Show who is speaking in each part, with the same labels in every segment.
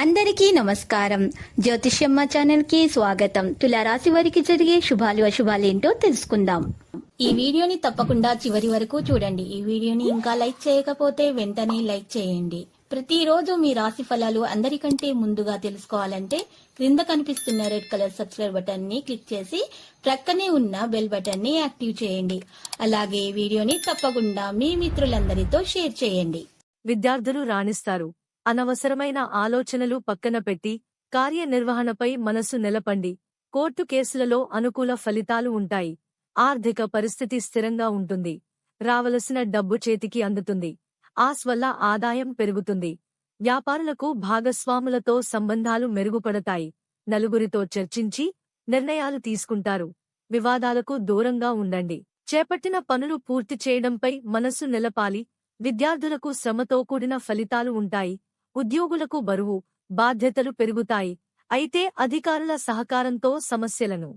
Speaker 1: అందరికీ నమస్కారం. జ్యోతిష్యమ్మ ఛానల్ కి స్వాగతం. తులారాశి వారికి జరిగే శుభాలు అశుభాలేంటో తెలుసుకుందాం. ఈ వీడియోని తప్పకుండా చివరి వరకు చూడండి. ఈ వీడియోని ఇంకా లైక్ చేయకపోతే వెంటనే లైక్ చేయండి. ప్రతిరోజు మీ రాశి ఫలాలు అందరికంటే ముందుగా తెలుసుకోవాలంటే క్రింద కనిపిస్తున్న రెడ్ కలర్ సబ్స్క్రైబ్ బటన్ ని క్లిక్ చేసి ప్రక్కనే ఉన్న బెల్ బటన్ ని యాక్టివ్ చేయండి. అలాగే వీడియోని తప్పకుండా మీ మిత్రులందరితో షేర్ చేయండి.
Speaker 2: విద్యార్థులు రాణిస్తారు. అనవసరమైన ఆలోచనలు పక్కన పెట్టి కార్యనిర్వహణపై మనసు నిలపండి. కోర్టు కేసులలో అనుకూల ఫలితాలు ఉంటాయి. ఆర్థిక పరిస్థితి స్థిరంగా ఉంటుంది. రావలసిన డబ్బు చేతికి అందుతుంది. ఆస్ వల్ల ఆదాయం పెరుగుతుంది. వ్యాపారులకు భాగస్వాములతో సంబంధాలు మెరుగుపడతాయి. నలుగురితో చర్చించి నిర్ణయాలు తీసుకుంటారు. వివాదాలకు దూరంగా ఉండండి. చేపట్టిన పనులు పూర్తి చేయడంపై మనసు నిలపాలి. విద్యార్థులకు శ్రమతో కూడిన ఫలితాలు ఉంటాయి. ఉద్యోగులకు బరువు, బాధ్యతలు పెరుగుతాయి. అయితే అధికారుల సహకారంతో సమస్యలను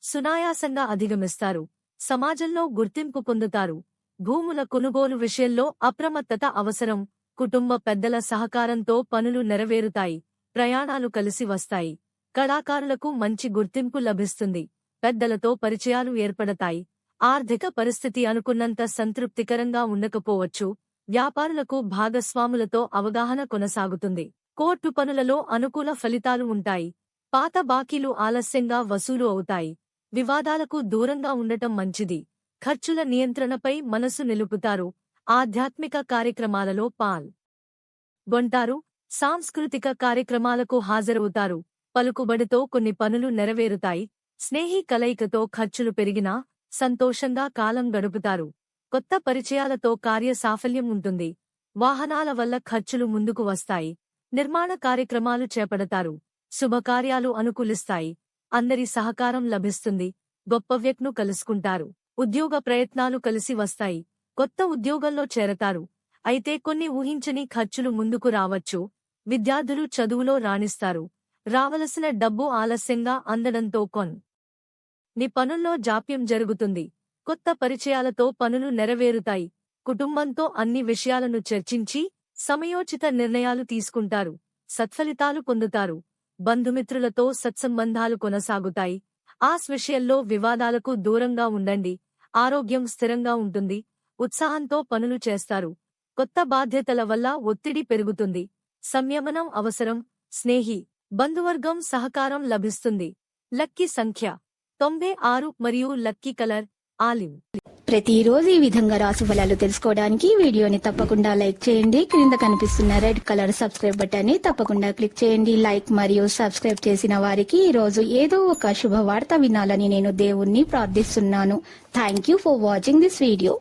Speaker 2: సునాయాసంగా అధిగమిస్తారు. సమాజంలో గుర్తింపు పొందుతారు. భూముల కొనుగోలు విషయంలో అప్రమత్తత అవసరం. కుటుంబ పెద్దల సహకారంతో పనులు నెరవేరుతాయి. ప్రయాణాలు కలిసి వస్తాయి. కళాకారులకు మంచి గుర్తింపు లభిస్తుంది. పెద్దలతో పరిచయాలు ఏర్పడతాయి. ఆర్థిక పరిస్థితి అనుకున్నంత సంతృప్తికరంగా ఉండకపోవచ్చు. వ్యాపారులకు భాగస్వాములతో అవగాహన కొనసాగుతుంది. కోర్టు పనులలో అనుకూల ఫలితాలు ఉంటాయి. పాత బాకీలు ఆలస్యంగా వసూలు అవుతాయి. వివాదాలకు దూరంగా ఉండటం మంచిది. ఖర్చుల నియంత్రణపై మనసు నిలుపుతారు. ఆధ్యాత్మిక కార్యక్రమాలలో పాల్గొంటారు. సాంస్కృతిక కార్యక్రమాలకు హాజరవుతారు. పలుకుబడితో కొన్ని పనులు నెరవేరుతాయి. స్నేహి కలయికతో ఖర్చులు పెరిగినా సంతోషంగా కాలం గడుపుతారు. కొత్త పరిచయాలతో కార్య సాఫల్యం ఉంటుంది. వాహనాల వల్ల ఖర్చులు ముందుకు వస్తాయి. నిర్మాణ కార్యక్రమాలు చేపడతారు. శుభకార్యాలు అనుకూలిస్తాయి. అందరి సహకారం లభిస్తుంది. గొప్ప వ్యక్తిను కలుసుకుంటారు. ఉద్యోగ ప్రయత్నాలు కలిసి వస్తాయి. కొత్త ఉద్యోగంలో చేరతారు. అయితే కొన్ని ఊహించని ఖర్చులు ముందుకు రావచ్చు. విద్యార్థులు చదువులో రాణిస్తారు. రావలసిన డబ్బు ఆలస్యంగా అందడంతో కొన్ని పనుల్లో జాప్యం జరుగుతుంది. కొత్త పరిచయాలతో పనులు నెరవేరుతాయి. కుటుంబంతో అన్ని విషయాలను చర్చించి సమయోచిత నిర్ణయాలు తీసుకుంటారు. సత్ఫలితాలు పొందుతారు. బంధుమిత్రులతో సత్సంబంధాలు కొనసాగుతాయి. ఆస్ విషయంలో వివాదాలకు దూరంగా ఉండండి. ఆరోగ్యం స్థిరంగా ఉంటుంది. ఉత్సాహంతో పనులు చేస్తారు. కొత్త బాధ్యతల వల్ల ఒత్తిడి పెరుగుతుంది. సంయమనం అవసరం. స్నేహి, బంధువర్గం సహకారం లభిస్తుంది. లక్కీ సంఖ్య 96 మరియు లక్కీ కలర్ ఆలివ్.
Speaker 1: ప్రతిరోజు ఈ విధంగా రాశి ఫలాలు తెలుసుకోవడానికి వీడియోని తప్పకుండా లైక్ చేయండి. క్రింద కనిపిస్తున్న రెడ్ కలర్ సబ్స్క్రైబ్ బటన్ ని తప్పకుండా క్లిక్ చేయండి. లైక్ మరియు సబ్స్క్రైబ్ చేసిన వారికి ఈ రోజు ఏదో ఒక శుభవార్త వినాలని నేను దేవుణ్ణి ప్రార్థిస్తున్నాను. Thank you for watching this video.